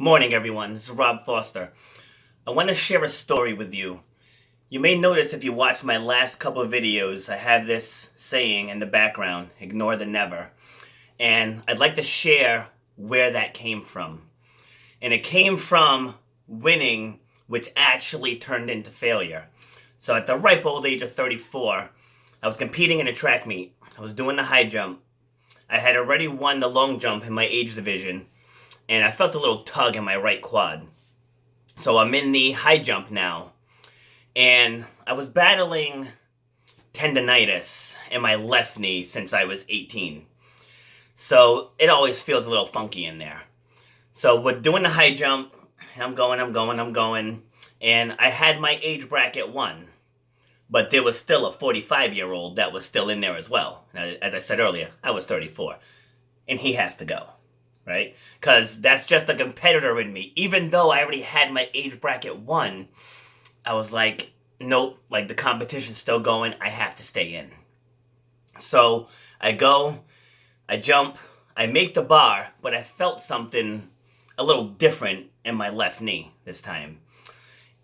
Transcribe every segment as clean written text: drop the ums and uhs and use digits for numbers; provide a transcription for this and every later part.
Morning, everyone. This is Rob Foster. I want to share a story with you. You may notice if you watch my last couple of videos, I have this saying in the background, ignore the never. And I'd like to share where that came from. And it came from winning, which actually turned into failure. So at the ripe old age of 34, I was competing in a track meet. I was doing the high jump. I had already won the long jump in my age division, and I felt a little tug in my right quad. So I'm in the high jump now, and I was battling tendonitis in my left knee since I was 18. So it always feels a little funky in there. So we're doing the high jump, I'm going, and I had my age bracket won. But there was still a 45-year-old that was still in there as well. As I said earlier, I was 34, and he has to go. Right? Because that's just a competitor in me. Even though I already had my age bracket won, I was like, nope, like the competition's still going. I have to stay in. So I go, I jump, I make the bar, but I felt something a little different in my left knee this time.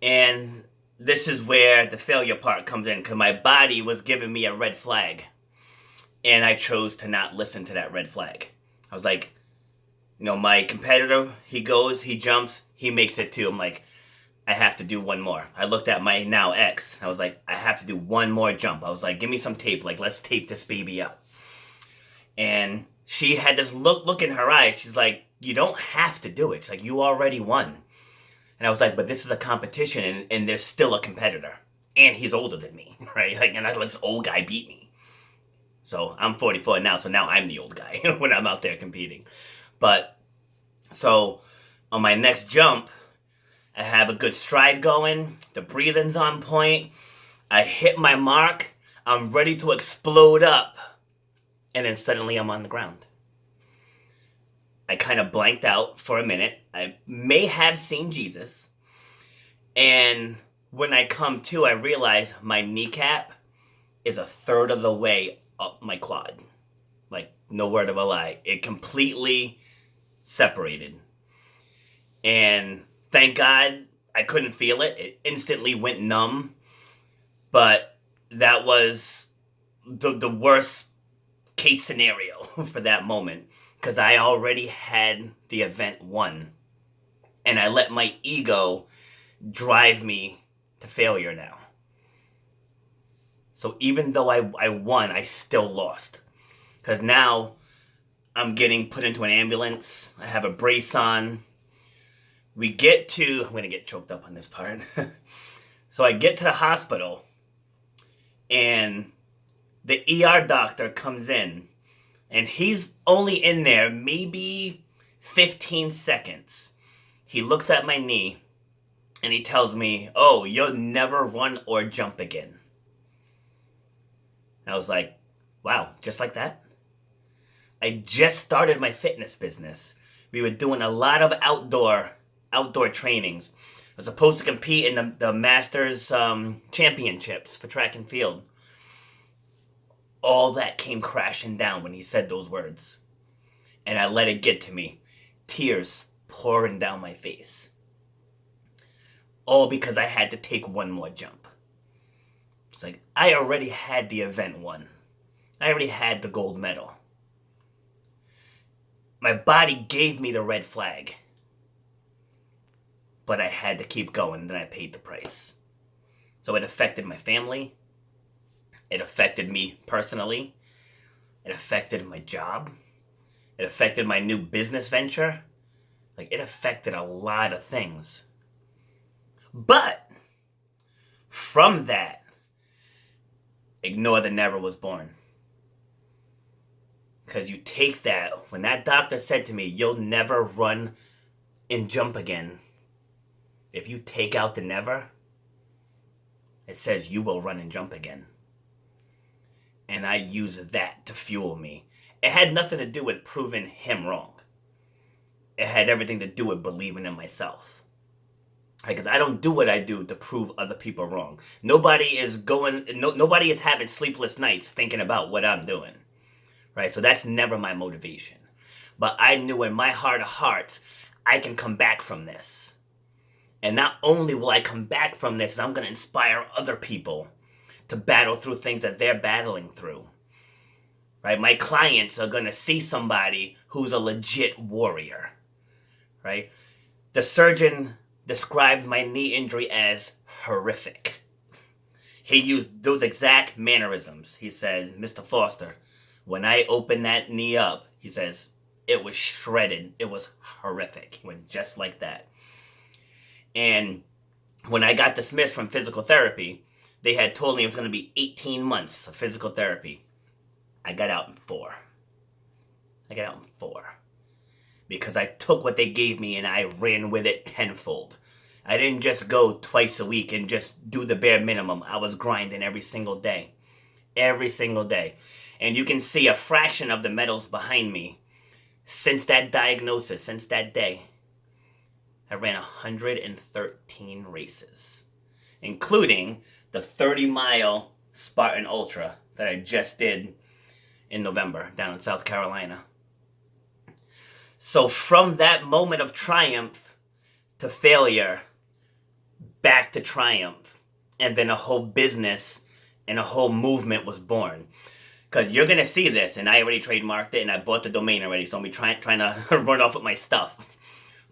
And this is where the failure part comes in, because my body was giving me a red flag. And I chose to not listen to that red flag. I was like, my competitor, he goes, he jumps, he makes it too. I'm like, I have to do one more. I looked at my now ex. I was like, I have to do one more jump. I was like, give me some tape. Like, let's tape this baby up. And she had this look in her eyes. She's like, you don't have to do it. She's like, you already won. And I was like, but this is a competition, and there's still a competitor. And he's older than me, right? Like, and I let this old guy beat me. So I'm 44 now, so now I'm the old guy when I'm out there competing. But, so, on my next jump, I have a good stride going, the breathing's on point, I hit my mark, I'm ready to explode up, and then suddenly I'm on the ground. I kind of blanked out for a minute. I may have seen Jesus, and when I come to, I realize my kneecap is a third of the way up my quad. Like, no word of a lie. It completely separated. And thank God I couldn't feel it. It instantly went numb. But that was the worst case scenario for that moment, because I already had the event won. And I let my ego drive me to failure now. So even though I won, I still lost. Because now I'm getting put into an ambulance. I have a brace on. I'm going to get choked up on this part. So I get to the hospital, and the ER doctor comes in, and he's only in there maybe 15 seconds. He looks at my knee, and he tells me, oh, you'll never run or jump again. I was like, wow, just like that? I just started my fitness business. We were doing a lot of outdoor trainings. I was supposed to compete in the Masters championships for track and field. All that came crashing down when he said those words. And I let it get to me. Tears pouring down my face. All because I had to take one more jump. It's like, I already had the event won. I already had the gold medal. My body gave me the red flag. But I had to keep going, and then I paid the price. So it affected my family. It affected me personally. It affected my job. It affected my new business venture. Like, it affected a lot of things. But from that, ignore the never was born. Because you take that, when that doctor said to me, you'll never run and jump again. If you take out the never, it says you will run and jump again. And I use that to fuel me. It had nothing to do with proving him wrong. It had everything to do with believing in myself. Because I don't do what I do to prove other people wrong. Nobody is having sleepless nights thinking about what I'm doing. Right? So that's never my motivation. But I knew in my heart of hearts, I can come back from this. And not only will I come back from this, I'm going to inspire other people to battle through things that they're battling through. Right? My clients are going to see somebody who's a legit warrior. Right? The surgeon described my knee injury as horrific. He used those exact mannerisms. He said, Mr. Foster, when I opened that knee up, he says, it was shredded. It was horrific. He went just like that. And when I got dismissed from physical therapy, they had told me it was going to be 18 months of physical therapy. I got out in 4. Because I took what they gave me and I ran with it tenfold. I didn't just go twice a week and just do the bare minimum. I was grinding every single day. Every single day. And you can see a fraction of the medals behind me. Since that diagnosis, since that day, I ran 113 races, including the 30-mile Spartan Ultra that I just did in November down in South Carolina. So from that moment of triumph to failure, back to triumph, and then a whole business and a whole movement was born. Because you're going to see this, and I already trademarked it, and I bought the domain already, so I'm trying to run off with my stuff.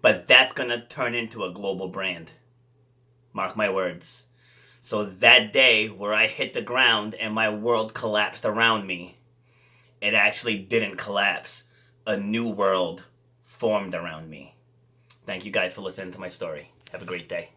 But that's going to turn into a global brand. Mark my words. So that day where I hit the ground and my world collapsed around me, it actually didn't collapse. A new world formed around me. Thank you guys for listening to my story. Have a great day.